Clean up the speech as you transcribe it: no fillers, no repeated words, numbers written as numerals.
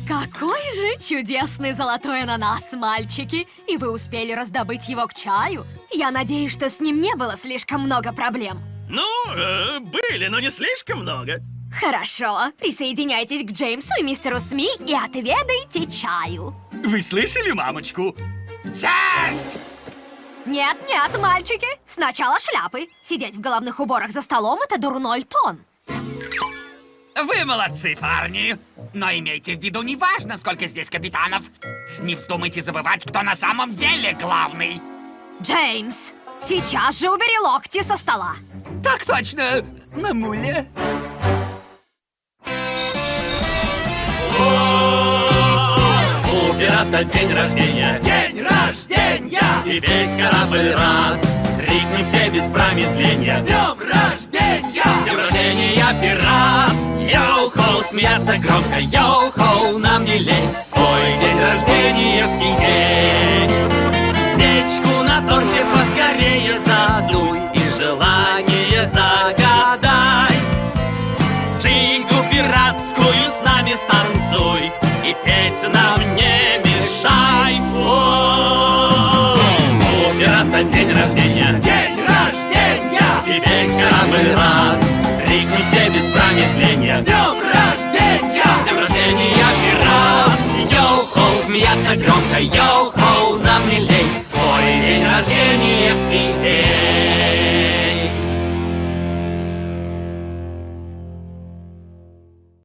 Какой же чудесный золотой ананас, мальчики! И вы успели раздобыть его к чаю? Я надеюсь, что с ним не было слишком много проблем. Ну, были, но не слишком много. Хорошо, присоединяйтесь к Джеймсу и мистеру Сми и отведайте чаю. Вы слышали мамочку? Нет, мальчики, сначала шляпы. Сидеть в головных уборах за столом — это дурной тон. Вы молодцы, парни. Но имейте в виду, неважно, сколько здесь капитанов. Не вздумайте забывать, кто на самом деле главный. Джеймс, сейчас же убери локти со стола. Так точно, мамуля. У пирата день рождения. День рождения! И весь корабль рад. Крикни все без промедления. Днем рождения! Днем рождения, пират! Йоу-хоу, смеяться громко. Йоу-хоу, нам не лень. Ой, день рождения скинь. Свечку на торте поскорее задуй и желание загадай. Джингу пиратскую с нами станцуй и петь нам не мешай. У пирата день рождения. День рождения! И весь корабль рад. Крикните без промедления. Днем рождения! Днем рождения, пират! Йоу-хоу, смеяться громко. Йоу-хоу!